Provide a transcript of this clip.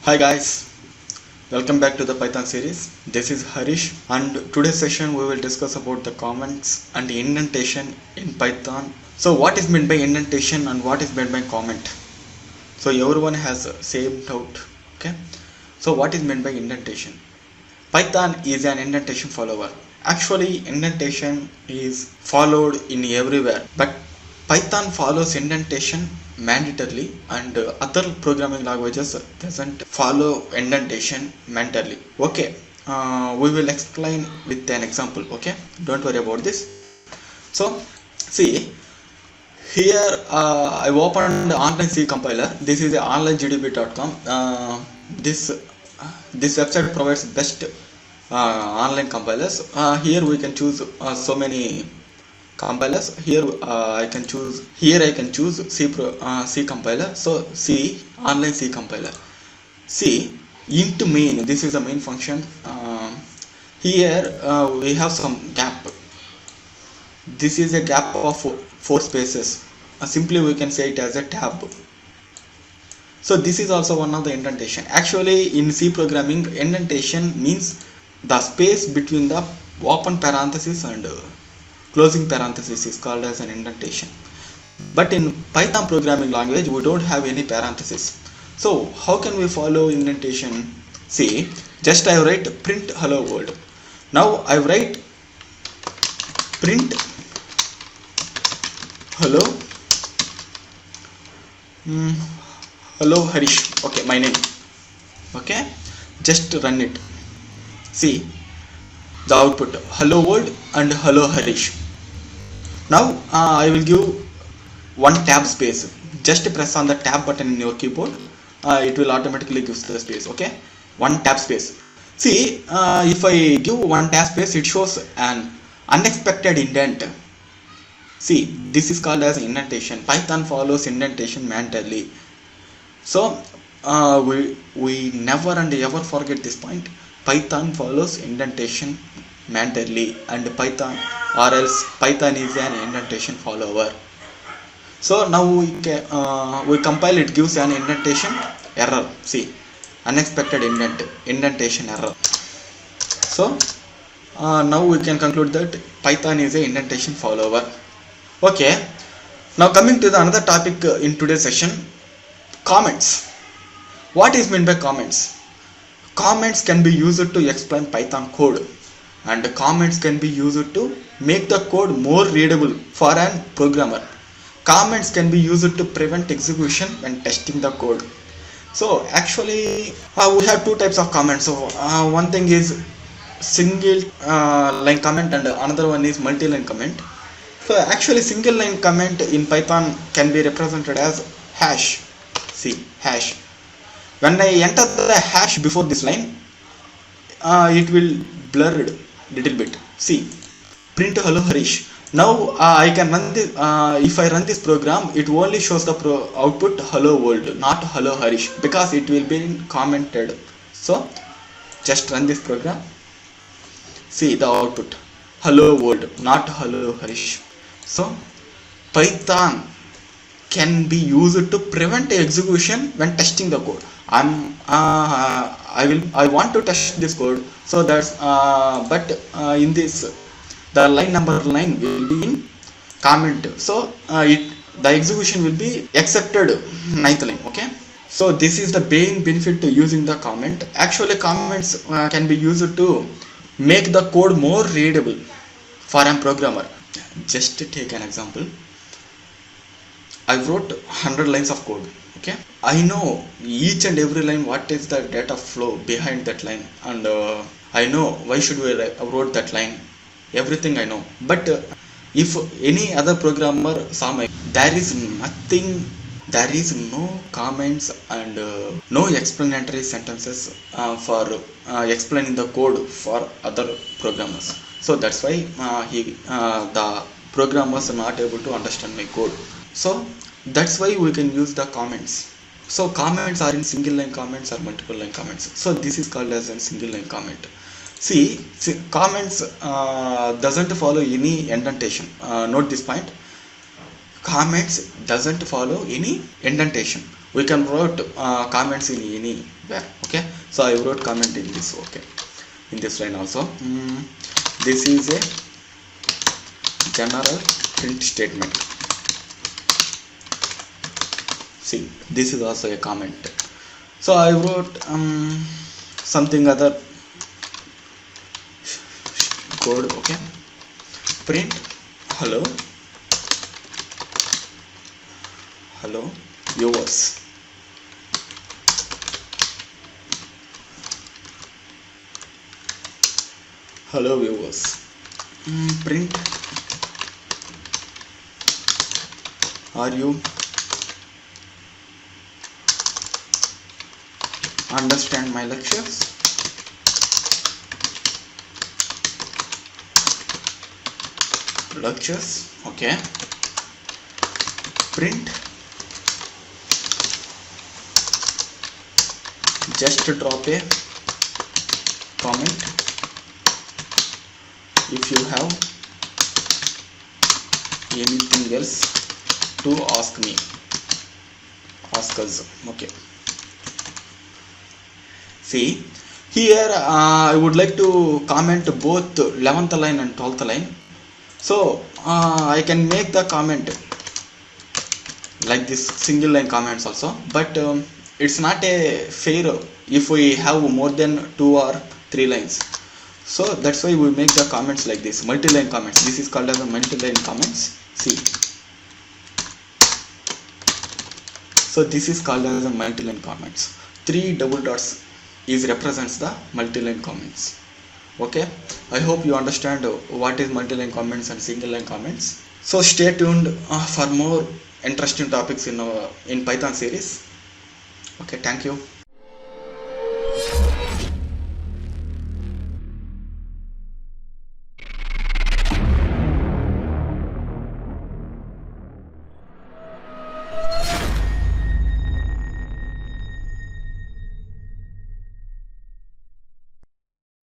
Hi guys, welcome back to the Python series. This is Harish, and today's session we will discuss about the comments and indentation in Python. So what is meant by indentation and what is meant by comment? So everyone has the same doubt. Okay. So what is meant by indentation? Python is an indentation follower. Actually, indentation is followed in everywhere, but Python follows indentation mandatorily, and other programming languages doesn't follow indentation mandatorily. Okay, we will explain with an example. Okay, don't worry about this. So, see here, I've opened online C compiler. This is onlinegdb.com. This website provides best online compilers. Here we can choose so many compilers. Here I can choose. Here I can choose C compiler. So C online C compiler. C int main. This is the main function. Here we have some gap. This is a gap of 4 spaces. Simply we can say it as a tab. So this is also one of the indentation. Actually, in C programming, indentation means the space between the open parenthesis and closing parenthesis is called as an indentation. But in Python programming language, we don't have any parenthesis. So how can we follow indentation? See, just I write print hello world. Now I write print hello hello Harish. Okay, my name. Okay, just run it. See the output hello world and hello Harish. Now I will give one tab space. Just press on the tab button in your keyboard. It will automatically give the space. Okay, one tab space. See, if I give one tab space, it shows an unexpected indent. See, this is called as indentation. Python follows indentation mandatorily. So we never and ever forget this point. Python follows indentation mandatorily, and Python or else Python is an indentation follower. So now we compile, it gives an indentation error. See, unexpected indentation error. So now we can conclude that Python is a indentation follower. Okay, now coming to the another topic in today's session, comments. What is meant by comments? Comments can be used to explain Python code, and comments can be used to make the code more readable for an programmer. Comments can be used to prevent execution when testing the code. So actually we have two types of comments. So one thing is single line comment and another one is multi-line comment. So actually single line comment in Python can be represented as hash. See, hash. When I enter the hash before this line, it will blurred little bit. See, print hello Harish. Now I can run this. If I run this program, it only shows the output hello world, not hello Harish, because it will be commented. So just run this program. See the output hello world, not hello Harish. So Python can be used to prevent execution when testing the code. I want to test this code, so that's in this the line number 9 will be in comment. So the execution will be accepted 9th line. Okay. So this is the main benefit to using the comment. Actually, comments can be used to make the code more readable for a programmer. Just to take an example, I wrote 100 lines of code. Okay, I know each and every line what is the data flow behind that line, and I know why should we wrote that line. Everything I know. But if any other programmer saw my, there is nothing, there is no comments and no explanatory sentences for explaining the code for other programmers. So that's why the programmers are not able to understand my code. So that's why we can use the comments. So comments are in single line comments or multiple line comments. So this is called as a single line comment. See, comments doesn't follow any indentation. Note this point. Comments doesn't follow any indentation. we can write comments in anywhere. Okay, so I wrote comment in this. Okay, in this line also. This is a general print statement. See, this is also a comment. So I wrote something other code. Okay, print hello viewers. Hello viewers. Print, are you understand my lectures? Okay. Print, just drop a comment if you have anything else to ask us. Okay, see here I would like to comment both 11th line and 12th line. So I can make the comment like this, single line comments also, but it's not a fair if we have more than 2 or 3 lines. So that's why we make the comments like this, multi-line comments. This is called as a multi-line comments. See, so this is called as a multi-line comments. 3 double dots is represents the multi-line comments. Okay, I hope you understand what is multi-line comments and single line comments. So stay tuned for more interesting topics in Python series. Okay, thank you.